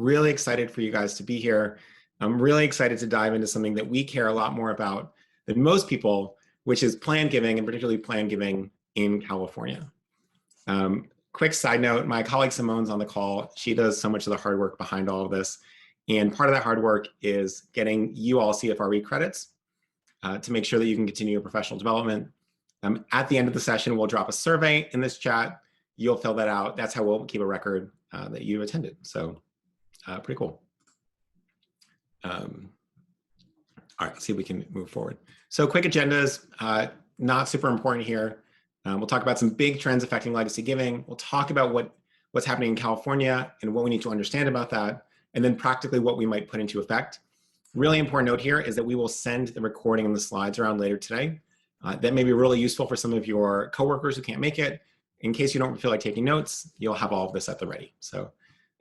Really excited for you guys to be here. I'm really excited to dive into something that we care a lot more about than most people, which is plan giving, and particularly plan giving in California. Quick side note, my colleague Simone's on the call. She does so much of the hard work behind all of this. And part of that hard work is getting you all CFRE credits to make sure that you can continue your professional development. At the end of the session, we'll drop a survey in this chat. You'll fill that out. That's how we'll keep a record that you attended. So pretty cool. All right, let's see if we can move forward. So quick agendas, not super important here. We'll talk about some big trends affecting legacy giving. We'll talk about what's happening in California and what we need to understand about that, and then practically what we might put into effect. Really important note here is that we will send the recording and the slides around later today. That may be really useful for some of your coworkers who can't make it. In case you don't feel like taking notes, you'll have all of this at the ready. So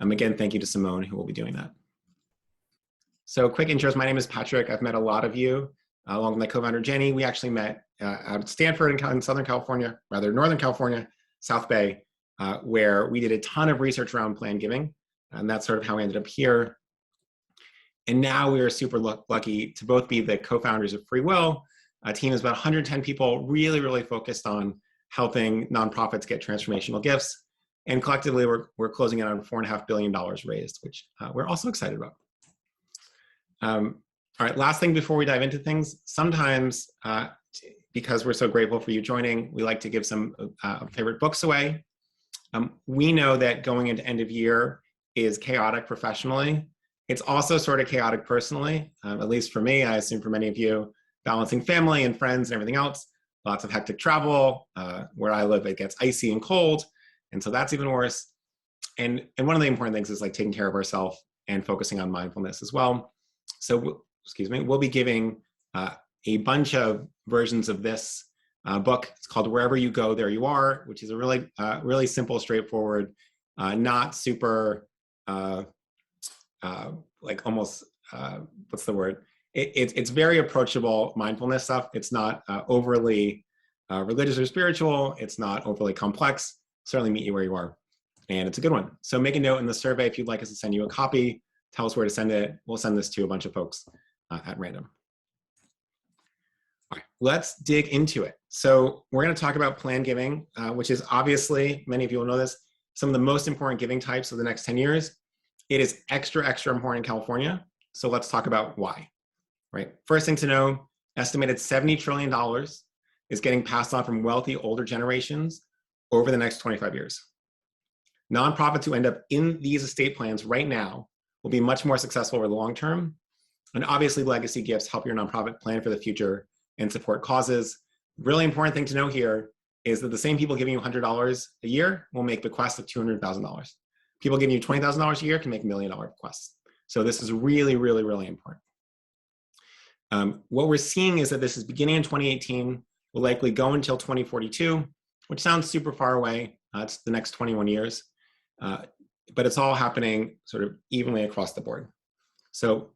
again, thank you to Simone who will be doing that. So quick intros, my name is Patrick. I've met a lot of you along with my co-founder Jenny. We actually met out at Stanford in Southern California, rather Northern California, South Bay, where we did a ton of research around plan giving. And that's sort of how we ended up here. And now we are super lucky to both be the co-founders of FreeWill. A team is about 110 people, really focused on helping nonprofits get transformational gifts. And collectively, we're closing in on $4.5 billion raised, which we're also excited about. All right, last thing before we dive into things, sometimes because we're so grateful for you joining, we like to give some favorite books away. We know that going into end of year is chaotic professionally. It's also sort of chaotic personally, at least for me, I assume for many of you, balancing family and friends and everything else, lots of hectic travel. Where I live, it gets icy and cold, and so that's even worse. And one of the important things is like taking care of ourselves and focusing on mindfulness as well. So, excuse me, we'll be giving a bunch of versions of this book. It's called Wherever You Go, There You Are, which is a really simple, straightforward, not super, like almost, what's the word? It's very approachable mindfulness stuff. It's not overly religious or spiritual. It's not overly complex. Certainly meet you where you are. And it's a good one. So make a note in the survey if you'd like us to send you a copy. Tell us where to send it. We'll send this to a bunch of folks at random. All right, let's dig into it. So we're going to talk about plan giving, which is obviously, many of you will know this, some of the most important giving types of the next 10 years. It is extra important in California. So let's talk about why. Right. First thing to know, estimated $70 trillion is getting passed on from wealthy older generations over the next 25 years. Nonprofits who end up in these estate plans right now will be much more successful over the long term. And obviously legacy gifts help your nonprofit plan for the future and support causes. Really important thing to know here is that the same people giving you $100 a year will make bequests of $200,000. People giving you $20,000 a year can make $1 million bequests. So this is really important. What we're seeing is that this is beginning in 2018, will likely go until 2042, which sounds super far away. It's the next 21 years. But it's all happening sort of evenly across the board. So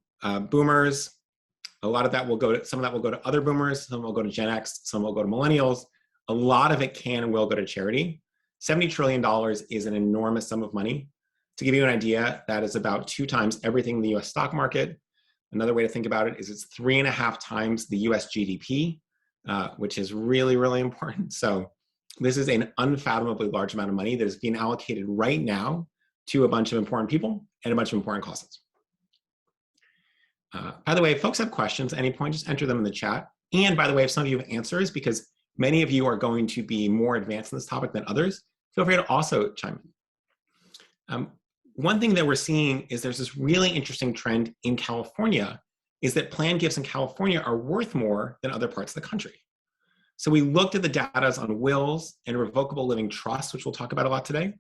boomers, a lot of that will go to, some of that will go to other boomers, some will go to Gen X, some will go to millennials. A lot of it can and will go to charity. $70 trillion is an enormous sum of money. To give you an idea, that is about 2 times everything in the US stock market. Another way to think about it is it's 3.5 times the US GDP, which is really important. So this is an unfathomably large amount of money that is being allocated right now to a bunch of important people and a bunch of important causes. By the way, if folks have questions at any point, just enter them in the chat. And by the way, if some of you have answers, because many of you are going to be more advanced in this topic than others, feel free to also chime in. One thing that we're seeing is there's this really interesting trend in California is that plan gifts in California are worth more than other parts of the country. So we looked at the data on wills and revocable living trusts, which we'll talk about a lot today,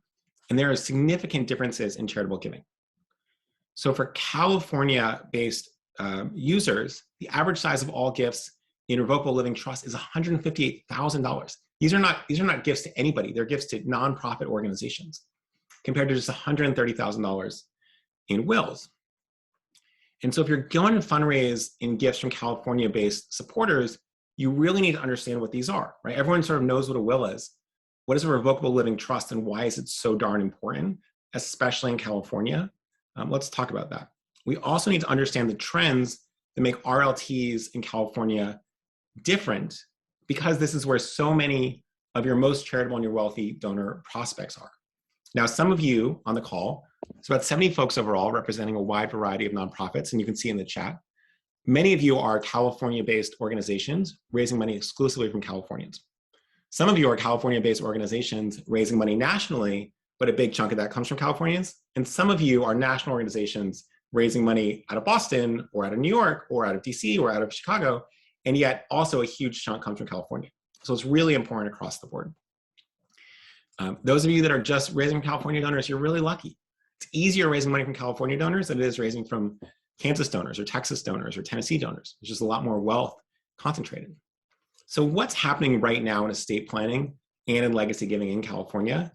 and there are significant differences in charitable giving. So for California-based users, the average size of all gifts in revocable living trust is $158,000. These are not gifts to anybody; they're gifts to nonprofit organizations, compared to just $130,000 in wills. And so if you're going to fundraise in gifts from California-based supporters, you really need to understand what these are, right? Everyone sort of knows what a will is. What is a revocable living trust and why is it so darn important, especially in California? Let's talk about that. We also need to understand the trends that make RLTs in California different, because this is where so many of your most charitable and your wealthy donor prospects are. Now, some of you on the call, it's about 70 folks overall representing a wide variety of nonprofits, and you can see in the chat, many of you are California-based organizations raising money exclusively from Californians. Some of you are California-based organizations raising money nationally, but a big chunk of that comes from Californians. And some of you are national organizations raising money out of Boston or out of New York or out of DC or out of Chicago, and yet also a huge chunk comes from California. So it's really important across the board. Those of you that are just raising from California donors, you're really lucky. It's easier raising money from California donors than it is raising from Kansas donors or Texas donors or Tennessee donors. There's just a lot more wealth concentrated. So what's happening right now in estate planning and in legacy giving in California?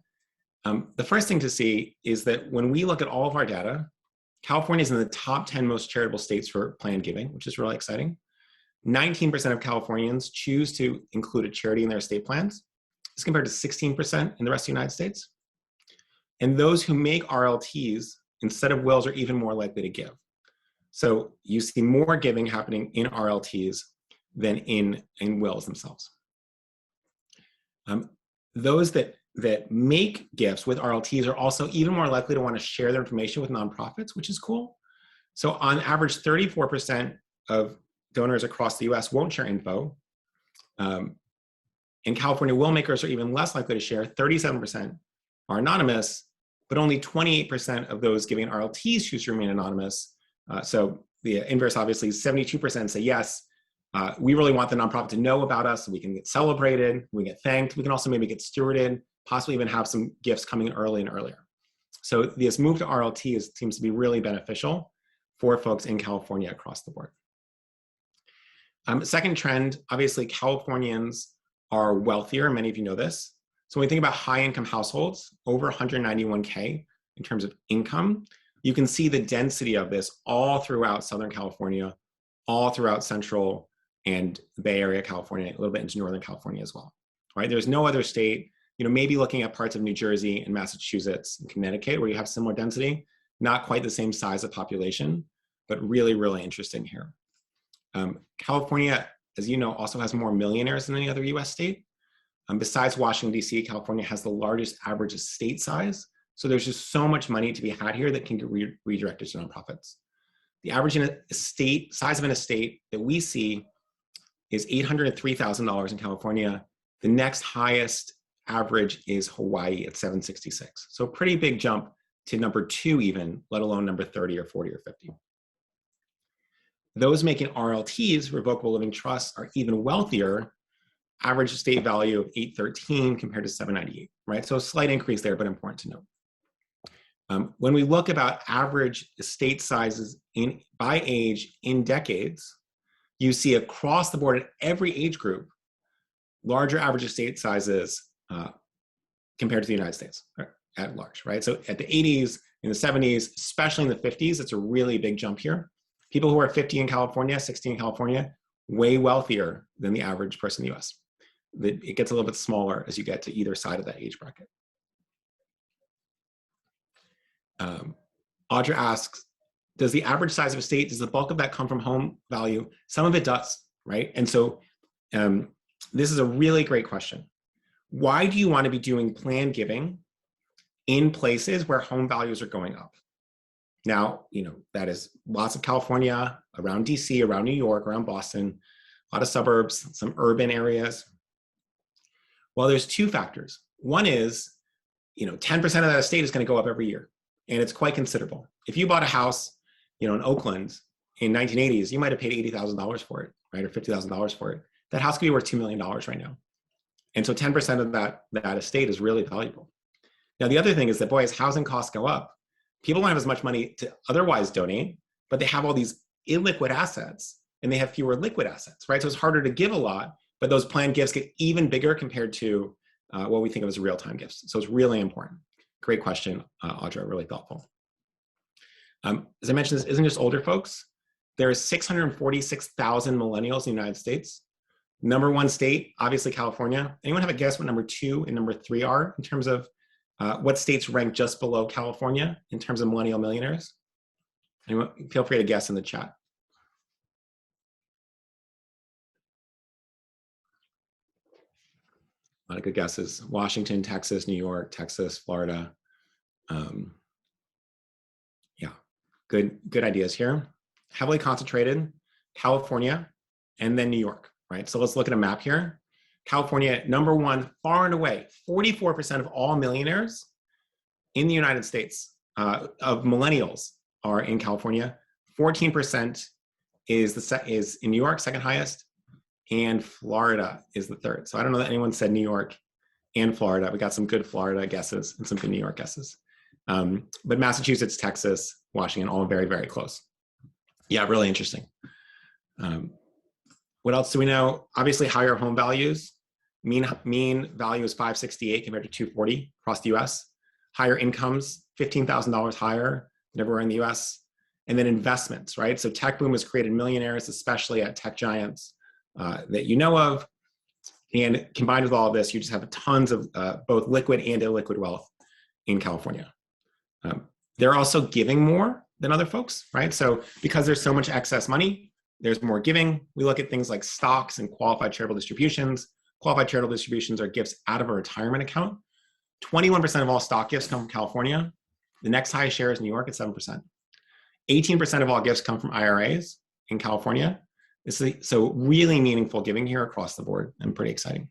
The first thing to see is that when we look at all of our data, California is in the top 10 most charitable states for planned giving, which is really exciting. 19% of Californians choose to include a charity in their estate plans. This compared to 16% in the rest of the United States. And those who make RLTs instead of wills are even more likely to give. So you see more giving happening in RLTs than in wills themselves. Those that make gifts with RLTs are also even more likely to want to share their information with nonprofits, which is cool. So on average, 34% of donors across the US won't share info. And California will makers are even less likely to share. 37% are anonymous, but only 28% of those giving RLTs choose to remain anonymous. So the inverse, obviously, 72% say yes. We really want the nonprofit to know about us so we can get celebrated, we get thanked, we can also maybe get stewarded, possibly even have some gifts coming early and earlier. So this move to RLT seems to be really beneficial for folks in California across the board. Second trend, obviously Californians are wealthier, many of you know this. So when we think about high income households, over 191K in terms of income, you can see the density of this all throughout Southern California, all throughout Central and Bay Area California, a little bit into Northern California as well, right? There's no other state, maybe looking at parts of New Jersey and Massachusetts and Connecticut where you have similar density, not quite the same size of population, but really, really interesting here. California, as you know, also has more millionaires than any other US state. Besides Washington, DC, California has the largest average estate size. So there's just so much money to be had here that can get redirected to nonprofits. The average size of an estate that we see is $803,000 in California. The next highest average is Hawaii at $766,000. So a pretty big jump to number 2 even, let alone number 30 or 40 or 50. Those making RLTs, revocable living trusts, are even wealthier. Average estate value of $813 compared to $798, right? So a slight increase there, but important to note. When we look about average estate sizes by age in decades, you see across the board at every age group, larger average estate sizes compared to the United States at large, right? So at the 80s, in the 70s, especially in the 50s, it's a really big jump here. People who are 50 in California, 60 in California, way wealthier than the average person in the US. It gets a little bit smaller as you get to either side of that age bracket. Audra asks, does the average size of estate, does the bulk of that come from home value? Some of it does, right? And so this is a really great question. Why do you want to be doing planned giving in places where home values are going up? Now, that is lots of California, around DC, around New York, around Boston, a lot of suburbs, some urban areas. Well, there's 2 factors. One is, 10% of that estate is going to go up every year, and it's quite considerable. If you bought a house, in Oakland in 1980s, you might have paid $80,000 for it, right, or $50,000 for it. That house could be worth $2 million right now. And so 10% of that estate is really valuable. Now, the other thing is that, boy, as housing costs go up, people don't have as much money to otherwise donate, but they have all these illiquid assets and they have fewer liquid assets, right? So it's harder to give a lot, but those planned gifts get even bigger compared to what we think of as real-time gifts. So it's really important. Great question, Audra, really thoughtful. As I mentioned, this isn't just older folks. There are 646,000 millennials in the United States. Number 1 state, obviously California. Anyone have a guess what number 2 and number 3 are in terms of what states rank just below California in terms of millennial millionaires? Anyone, feel free to guess in the chat. A lot of good guesses. Washington, Texas, New York, Texas, Florida. Yeah, good ideas here. Heavily concentrated, California, and then New York, right? So let's look at a map here. California, number one, far and away, 44% of all millionaires in the United States of millennials are in California. 14% is in New York, second highest, and Florida is the third. So I don't know that anyone said New York and Florida. We got some good Florida guesses and some good New York guesses. But Massachusetts, Texas, Washington, all very, very close. Yeah, really interesting. What else do we know? Obviously, higher home values. Mean value is 568 compared to 240 across the US. Higher incomes, $15,000 higher than everywhere in the US. And then investments, right? So tech boom has created millionaires, especially at tech giants that you know of. And combined with all of this, you just have tons of both liquid and illiquid wealth in California. They're also giving more than other folks, right? So because there's so much excess money, there's more giving. We look at things like stocks and qualified charitable distributions. Qualified charitable distributions are gifts out of a retirement account. 21% of all stock gifts come from California. The next highest share is New York at 7%. 18% of all gifts come from IRAs in California. So really meaningful giving here across the board and pretty exciting.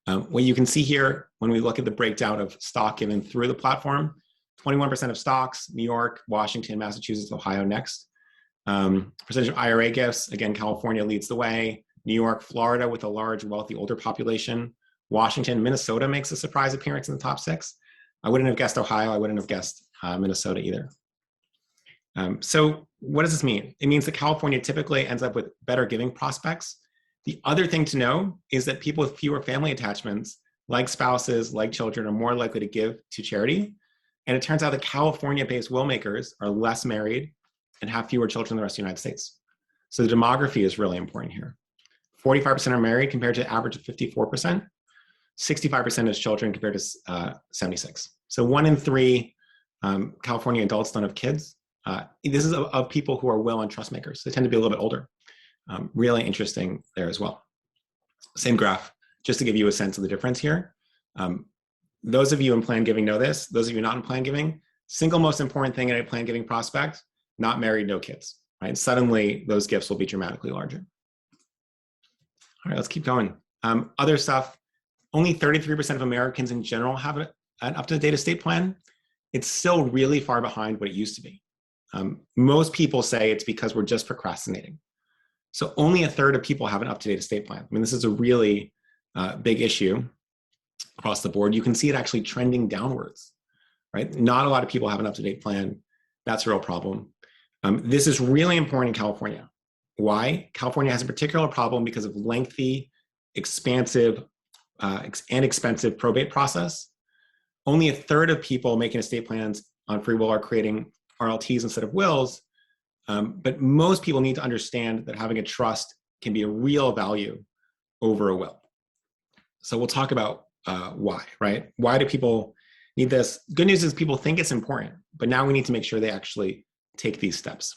What you can see here, when we look at the breakdown of stock given through the platform, 21% of stocks, New York, Washington, Massachusetts, Ohio next. Percentage of IRA gifts, again, California leads the way. New York, Florida with a large, wealthy, older population. Washington, Minnesota makes a surprise appearance in the top 6. I wouldn't have guessed Ohio. I wouldn't have guessed Minnesota either. So what does this mean? It means that California typically ends up with better giving prospects. The other thing to know is that people with fewer family attachments, like spouses, like children, are more likely to give to charity. And it turns out that California-based will makers are less married and have fewer children than the rest of the United States. So the demography is really important here. 45% are married compared to the average of 54%. 65% is children compared to 76. So 1 in 3 California adults don't have kids. This is of people who are will and trust makers. They tend to be a little bit older. Really interesting there as well. Same graph, just to give you a sense of the difference here. Those of you in plan giving know this. Those of you not in plan giving, single most important thing in a plan giving prospect, not married, no kids, right? Suddenly those gifts will be dramatically larger. All right, let's keep going. Other stuff, only 33% of Americans in general have an up-to-date estate plan. It's still really far behind what it used to be. Most people say it's because we're just procrastinating. So only a third of people have an up-to-date estate plan. I mean, this is a really big issue across the board. You can see it actually trending downwards, right? Not a lot of people have an up-to-date plan. That's a real problem. This is really important in California. Why? California has a particular problem because of lengthy, expansive, and expensive probate process. Only a third of people making estate plans on FreeWill are creating RLTs instead of wills. But most people need to understand that having a trust can be a real value over a will. So we'll talk about why, right? Why do people need this? Good news is people think it's important, but now we need to make sure they actually take these steps.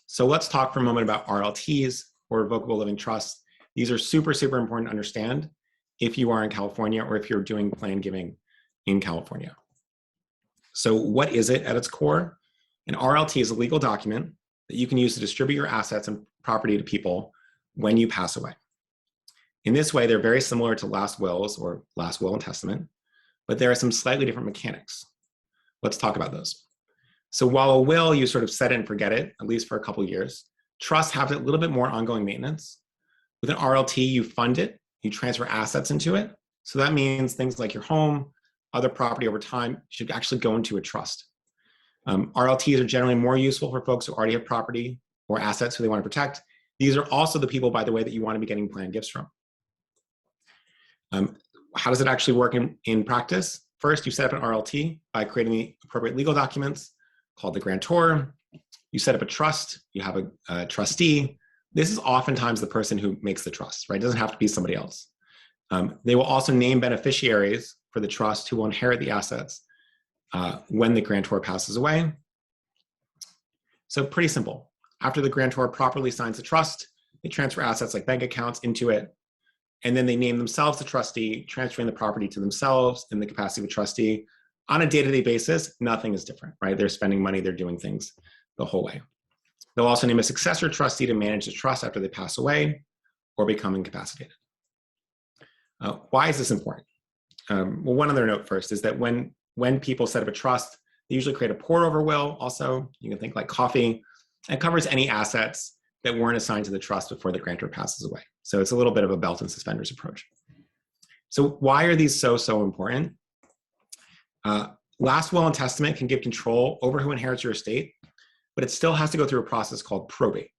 So let's talk for a moment about RLTs, or revocable living trusts. These are super, super important to understand if you are in California or if you're doing plan giving in California. So what is it at its core? An RLT is a legal document that you can use to distribute your assets and property to people when you pass away. In this way, they're very similar to last wills or last will and testament, but there are some slightly different mechanics. Let's talk about those. So while a will, you sort of set it and forget it, at least for a couple of years, trusts have a little bit more ongoing maintenance. With an RLT, you fund it, you transfer assets into it. So that means things like your home, other property over time should actually go into a trust. RLTs are generally more useful for folks who already have property or assets who they want to protect. These are also the people, by the way, that you want to be getting planned gifts from. How does it actually work in practice? First, you set up an RLT by creating the appropriate legal documents called the grantor. You set up a trust. You have a trustee. This is oftentimes the person who makes the trust, right? It doesn't have to be somebody else. They will also name beneficiaries for the trust who will inherit the assets when the grantor passes away. So pretty simple. After the grantor properly signs the trust, they transfer assets like bank accounts into it, and then they name themselves the trustee, transferring the property to themselves in the capacity of a trustee. On a day-to-day basis, nothing is different, right? They're spending money, they're doing things the whole way. They'll also name a successor trustee to manage the trust after they pass away or become incapacitated. Why is this important? Well, one other note first is that when people set up a trust, they usually create a pour-over will also. You can think like coffee. It covers any assets that weren't assigned to the trust before the grantor passes away. So it's a little bit of a belt and suspenders approach. So why are these so important? Last will and testament can give control over who inherits your estate, but it still has to go through a process called probate.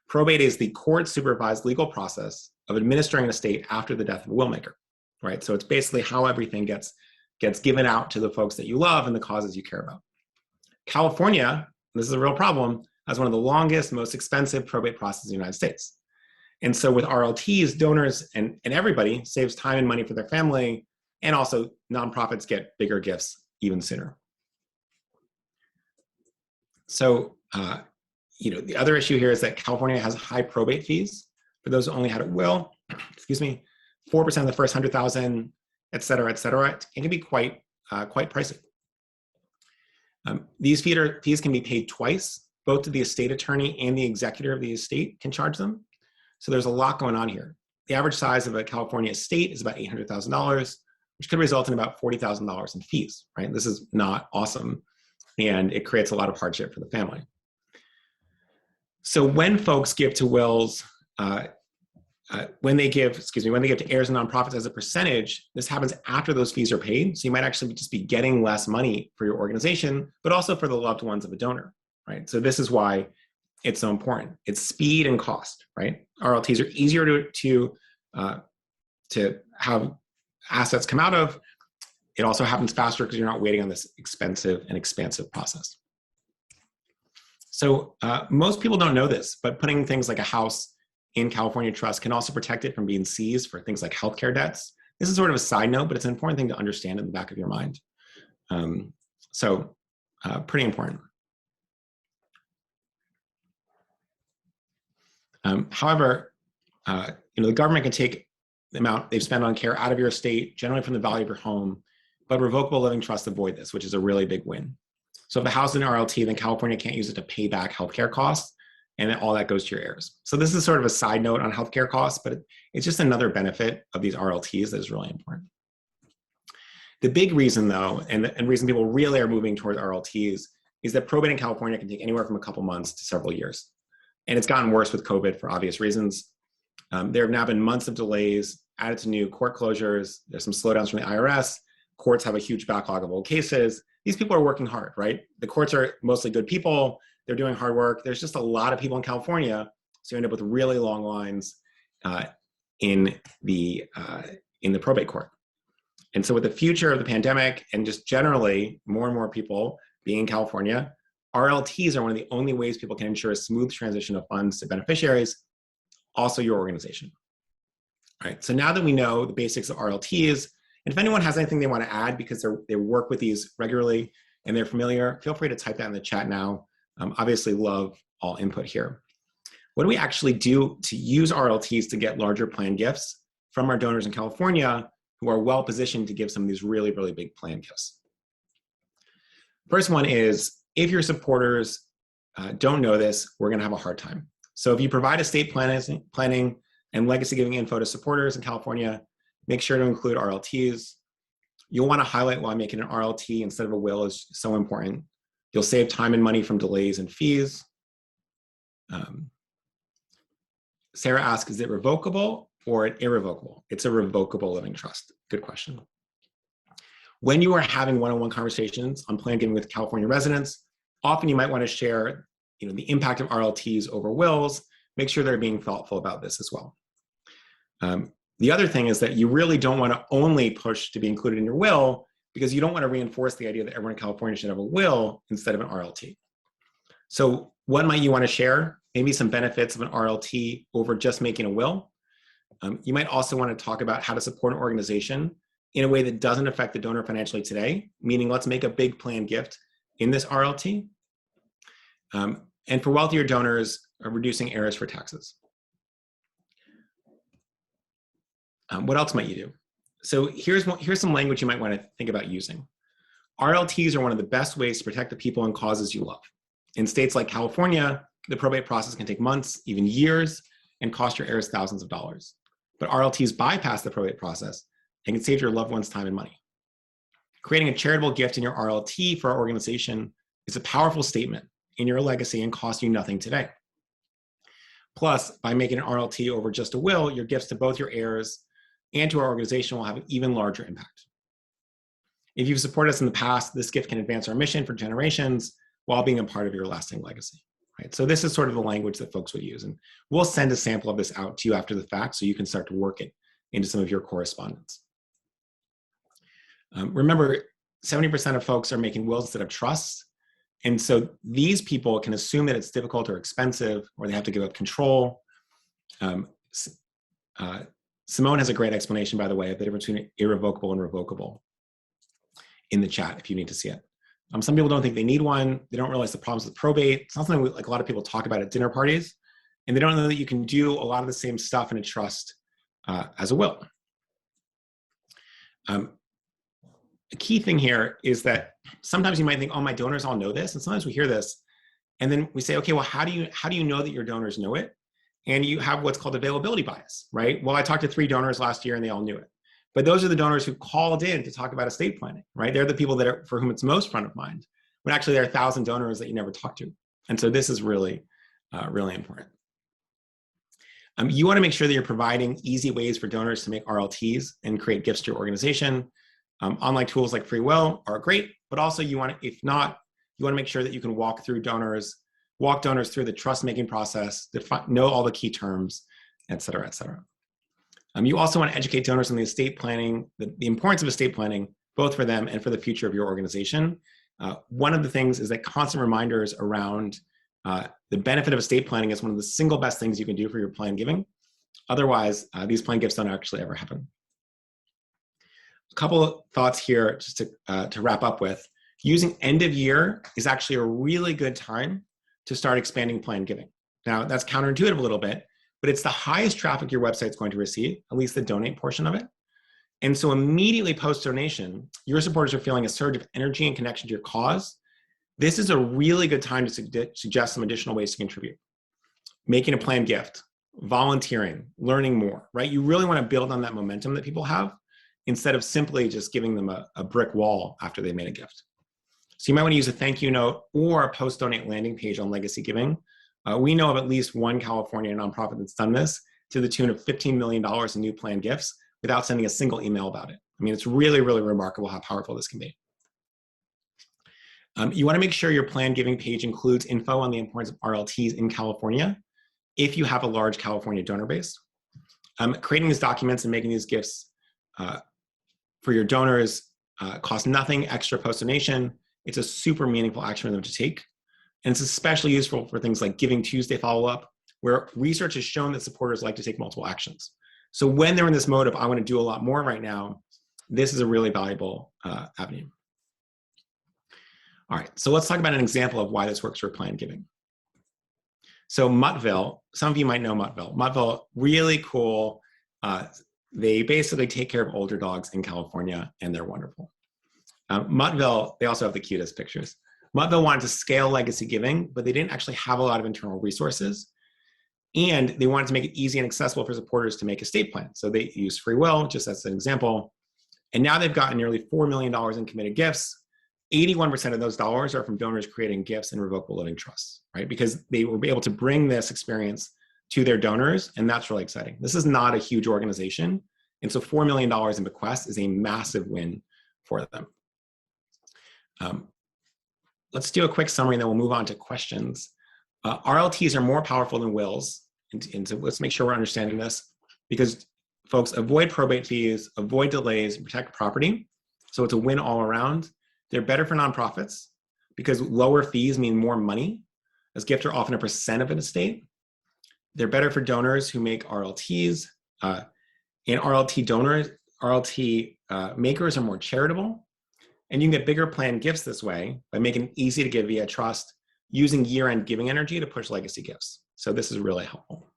Probate is the court-supervised legal process of administering an estate after the death of a willmaker, right? So it's basically how everything gets given out to the folks that you love and the causes you care about. California, this is a real problem, has one of the longest, most expensive probate processes in the United States. And so with RLTs, donors and everybody saves time and money for their family, and also nonprofits get bigger gifts even sooner. So, the other issue here is that California has high probate fees for those who only had a will, 4% of the first 100,000, et cetera, et cetera. It can be quite pricey. These fees can be paid twice, both to the estate attorney and the executor of the estate can charge them. So there's a lot going on here. The average size of a California estate is about $800,000, which could result in about $40,000 in fees, right? This is not awesome, and it creates a lot of hardship for the family. So when folks give to wills, when they give to heirs and nonprofits as a percentage, this happens after those fees are paid. So you might actually just be getting less money for your organization, but also for the loved ones of a donor, right? So this is why it's so important. It's speed and cost, right? RLTs are easier to have assets come out of. It also happens faster because you're not waiting on this expensive and expansive process. So most people don't know this, but putting things like a house in California trust can also protect it from being seized for things like healthcare debts. This is sort of a side note, but it's an important thing to understand in the back of your mind. Pretty important. However, the government can take the amount they've spent on care out of your estate, generally from the value of your home, but revocable living trusts avoid this, which is a really big win. So if the house is an RLT, then California can't use it to pay back healthcare costs, and then all that goes to your heirs. So this is sort of a side note on healthcare costs, but it's just another benefit of these RLTs that is really important. The big reason, though, and the reason people really are moving toward RLTs is that probate in California can take anywhere from a couple months to several years. And it's gotten worse with COVID for obvious reasons. There have now been months of delays added to new court closures. There's some slowdowns from the IRS. Courts have a huge backlog of old cases. These people are working hard, right? The courts are mostly good people. They're doing hard work. There's just a lot of people in California, so you end up with really long lines in the probate court. And so with the future of the pandemic and just generally more and more people being in California, RLTs are one of the only ways people can ensure a smooth transition of funds to beneficiaries, also your organization. All right, so now that we know the basics of RLTs, and if anyone has anything they want to add because they work with these regularly and they're familiar, feel free to type that in the chat now. Obviously love all input here. What do we actually do to use RLTs to get larger plan gifts from our donors in California who are well positioned to give some of these really, really big plan gifts? First one is, if your supporters don't know this, we're going to have a hard time. So if you provide estate planning and legacy giving info to supporters in California, make sure to include RLTs. You'll want to highlight why making an RLT instead of a will is so important. You'll save time and money from delays and fees. Sarah asks, is it revocable or an irrevocable? It's a revocable living trust. Good question. When you are having one-on-one conversations on plan giving with California residents, often you might want to share the impact of RLTs over wills. Make sure they're being thoughtful about this as well. The other thing is that you really don't want to only push to be included in your will because you don't want to reinforce the idea that everyone in California should have a will instead of an RLT. So what might you want to share? Maybe some benefits of an RLT over just making a will. You might also want to talk about how to support an organization in a way that doesn't affect the donor financially today, meaning let's make a big plan gift in this RLT. And for wealthier donors, reducing errors for taxes. What else might you do? So here's some language you might want to think about using. RLTs are one of the best ways to protect the people and causes you love. In states like California, the probate process can take months, even years, and cost your heirs thousands of dollars. But RLTs bypass the probate process and can save your loved ones time and money. Creating a charitable gift in your RLT for our organization is a powerful statement in your legacy and costs you nothing today. Plus, by making an RLT over just a will, your gifts to both your heirs and to our organization will have an even larger impact. If you've supported us in the past, this gift can advance our mission for generations while being a part of your lasting legacy. Right? So this is sort of the language that folks would use. And we'll send a sample of this out to you after the fact so you can start to work it into some of your correspondence. Remember, 70% of folks are making wills instead of trusts. And so these people can assume that it's difficult or expensive, or they have to give up control. Simone has a great explanation, by the way, of the difference between irrevocable and revocable in the chat if you need to see it. Some people don't think they need one. They don't realize the problems with probate. It's not something like a lot of people talk about at dinner parties. And they don't know that you can do a lot of the same stuff in a trust as a will. A key thing here is that sometimes you might think, oh, my donors all know this. And sometimes we hear this. And then we say, okay, well, how do you know that your donors know it? And you have what's called availability bias, right? Well, I talked to 3 donors last year and they all knew it. But those are the donors who called in to talk about estate planning, right? They're the people that are, for whom it's most front of mind, when actually there are 1,000 donors that you never talk to. And so this is really, really important. You want to make sure that you're providing easy ways for donors to make RLTs and create gifts to your organization. Online tools like FreeWill are great, but also you want to, if not, you want to make sure that you can walk donors through the trust making process, know all the key terms, et cetera, et cetera. You also want to educate donors on the estate planning, the importance of estate planning, both for them and for the future of your organization. One of the things is that constant reminders around the benefit of estate planning is one of the single best things you can do for your plan giving. Otherwise, these plan gifts don't actually ever happen. A couple of thoughts here just to wrap up with. Using end of year is actually a really good time to start expanding plan giving. Now, that's counterintuitive a little bit, but it's the highest traffic your website's going to receive, at least the donate portion of it. And so immediately post-donation, your supporters are feeling a surge of energy and connection to your cause. This is a really good time to suggest some additional ways to contribute. Making a planned gift, volunteering, learning more, right? You really want to build on that momentum that people have instead of simply just giving them a brick wall after they made a gift. So you might want to use a thank you note or a post-donate landing page on legacy giving. We know of at least one California nonprofit that's done this to the tune of $15 million in new planned gifts without sending a single email about it. I mean, it's really, really remarkable how powerful this can be. You want to make sure your planned giving page includes info on the importance of RLTs in California if you have a large California donor base. Creating these documents and making these gifts for your donors costs nothing extra post-donation. It's a super meaningful action for them to take. And it's especially useful for things like Giving Tuesday follow-up, where research has shown that supporters like to take multiple actions. So when they're in this mode of, I want to do a lot more right now, this is a really valuable avenue. All right, so let's talk about an example of why this works for planned giving. So Muttville, some of you might know Muttville. Muttville, really cool. They basically take care of older dogs in California, and they're wonderful. Muttville, they also have the cutest pictures. Muttville wanted to scale legacy giving, but they didn't actually have a lot of internal resources. And they wanted to make it easy and accessible for supporters to make estate plans. So they used FreeWill, just as an example. And now they've gotten nearly $4 million in committed gifts. 81% of those dollars are from donors creating gifts in revocable living trusts, right? Because they were able to bring this experience to their donors, and that's really exciting. This is not a huge organization. And so $4 million in bequests is a massive win for them. Let's do a quick summary and then we'll move on to questions. RLTs are more powerful than wills. And so let's make sure we're understanding this because folks avoid probate fees, avoid delays, protect property. So it's a win all around. They're better for nonprofits because lower fees mean more money, as gifts are often a % of an estate. They're better for donors who make RLTs. And RLT makers are more charitable. And you can get bigger planned gifts this way by making it easy to give via trust. using year-end giving energy to push legacy gifts. So this is really helpful.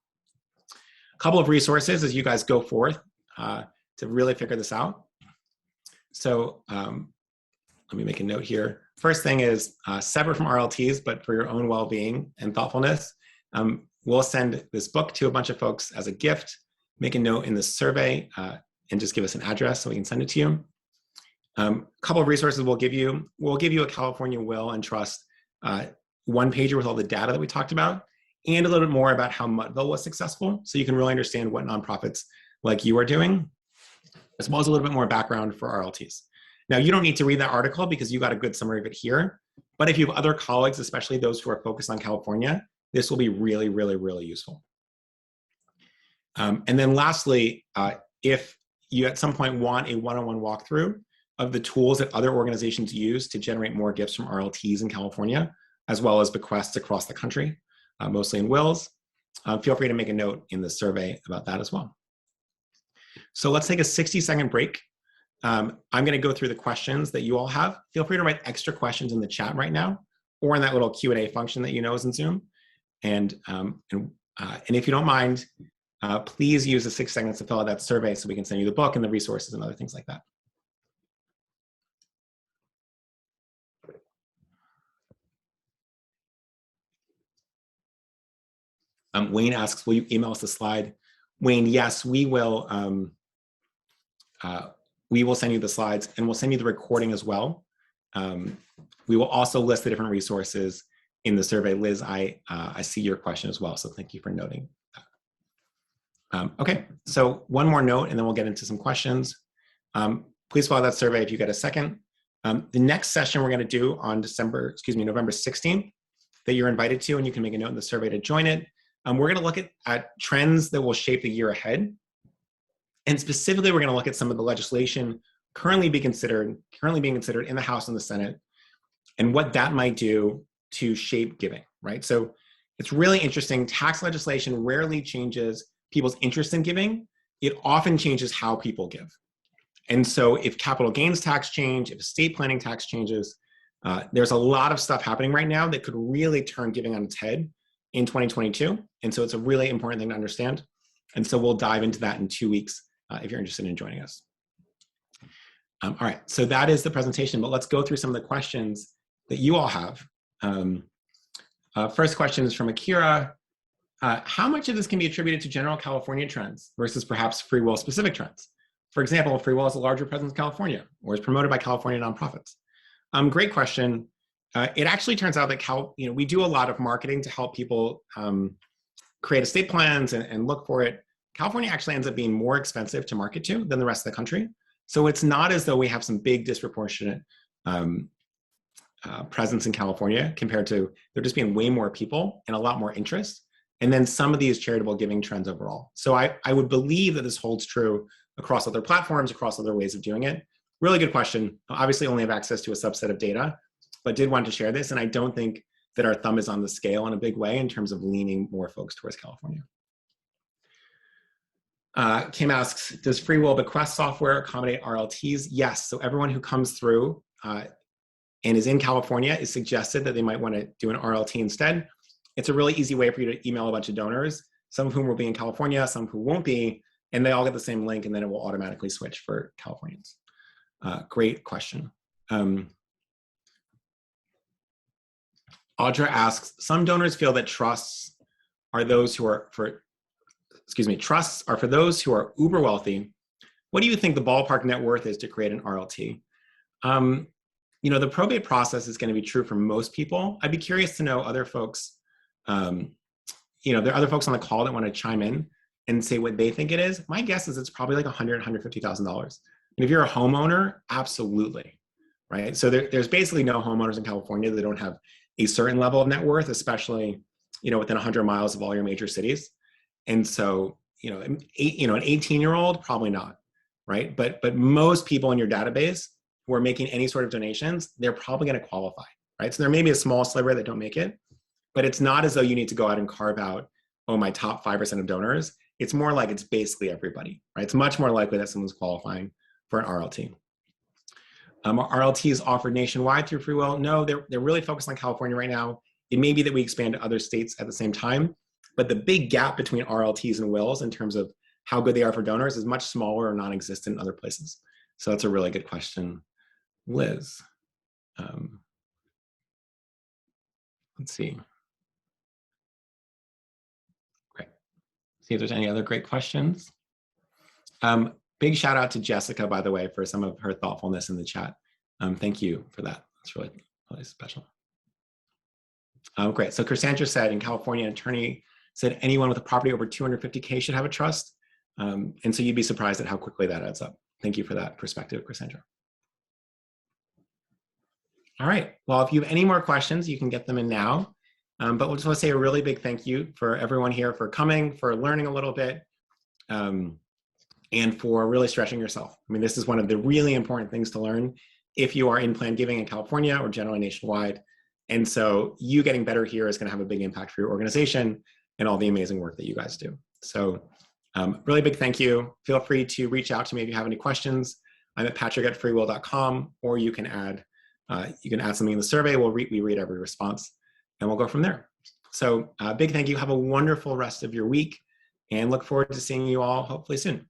A couple of resources as you guys go forth to really figure this out. So let me make a note here. First thing is separate from RLTs, but for your own well-being and thoughtfulness, we'll send this book to a bunch of folks as a gift. Make a note in the survey and just give us an address so we can send it to you. A couple of resources we'll give you. We'll give you a California Will and Trust one-pager with all the data that we talked about, and a little bit more about how Muttville was successful, so you can really understand what nonprofits like you are doing, as well as a little bit more background for RLTs. Now, you don't need to read that article because you got a good summary of it here, but if you have other colleagues, especially those who are focused on California, this will be really, really, really useful. And then lastly, if you at some point want a one-on-one walkthrough of the tools that other organizations use to generate more gifts from RLTs in California, as well as bequests across the country, mostly in wills, feel free to make a note in the survey about that as well. So let's take a 60-second break. I'm going to go through the questions that you all have. Feel free to write extra questions in the chat right now, or in that little Q&A function that you know is in Zoom. And if you don't mind, please use the 6 seconds to fill out that survey so we can send you the book and the resources and other things like that. Wayne asks, will you email us the slide? Wayne, yes, we will. We will send you the slides, and we'll send you the recording as well. We will also list the different resources in the survey. Liz, I see your question as well, so thank you for noting that. Okay, so one more note, and then we'll get into some questions. Please follow that survey if you get a second. The next session we're going to do on November 16th, that you're invited to, and you can make a note in the survey to join it. We're going to look at trends that will shape the year ahead. And specifically, we're going to look at some of the legislation currently being considered in the House and the Senate, and what that might do to shape giving, right? So it's really interesting. Tax legislation rarely changes people's interest in giving. It often changes how people give. And so if capital gains tax change, if estate planning tax changes, there's a lot of stuff happening right now that could really turn giving on its head in 2022. And so it's a really important thing to understand. And so we'll dive into that in 2 weeks if you're interested in joining us. All right, so that is the presentation, but let's go through some of the questions that you all have. First question is from Akira. How much of this can be attributed to general California trends versus perhaps FreeWill specific trends? For example, FreeWill has a larger presence in California or is promoted by California nonprofits. Great question. It actually turns out that we do a lot of marketing to help people create estate plans and look for it. California actually ends up being more expensive to market to than the rest of the country. So it's not as though we have some big disproportionate presence in California compared to there just being way more people and a lot more interest. And then some of these charitable giving trends overall. So I would believe that this holds true across other platforms, across other ways of doing it. Really good question. Obviously only have access to a subset of data, but did want to share this. And I don't think that our thumb is on the scale in a big way in terms of leaning more folks towards California. Kim asks, does FreeWill bequest software accommodate RLTs? Yes, so everyone who comes through and is in California is suggested that they might want to do an RLT instead. It's a really easy way for you to email a bunch of donors, some of whom will be in California, some who won't be, and they all get the same link, and then it will automatically switch for Californians. Great question. Audra asks, some donors feel that trusts are those who are trusts are for those who are uber wealthy. What do you think the ballpark net worth is to create an RLT? The probate process is going to be true for most people. I'd be curious to know other folks, there are other folks on the call that want to chime in and say what they think it is. My guess is it's probably like $100,000, $150,000. And if you're a homeowner, absolutely, right? So there's basically no homeowners in California that don't have a certain level of net worth, especially, within 100 miles of all your major cities. And so, an 18-year-old, probably not, right? But most people in your database who are making any sort of donations, they're probably going to qualify, right? So there may be a small sliver that don't make it, but it's not as though you need to go out and carve out, my top 5% of donors. It's more like it's basically everybody, right? It's much more likely that someone's qualifying for an RLT. Are RLTs offered nationwide through FreeWill? No, they're really focused on California right now. It may be that we expand to other states at the same time, but the big gap between RLTs and wills in terms of how good they are for donors is much smaller or non-existent in other places. So that's a really good question, Liz. Let's see. Great. See if there's any other great questions. Big shout out to Jessica, by the way, for some of her thoughtfulness in the chat. Thank you for that. That's really, really special. Great. So Cassandra said, in California, an attorney said anyone with a property over 250K should have a trust. And so you'd be surprised at how quickly that adds up. Thank you for that perspective, Cassandra. All right. Well, if you have any more questions, you can get them in now. But we'll just want to say a really big thank you for everyone here for coming, for learning a little bit, and for really stretching yourself. I mean, this is one of the really important things to learn if you are in planned giving in California or generally nationwide. And so you getting better here is going to have a big impact for your organization and all the amazing work that you guys do. So really big thank you. Feel free to reach out to me if you have any questions. I'm at patrick@freewill.com, or you can add something in the survey. We read every response, and we'll go from there. So big thank you. Have a wonderful rest of your week, and look forward to seeing you all hopefully soon.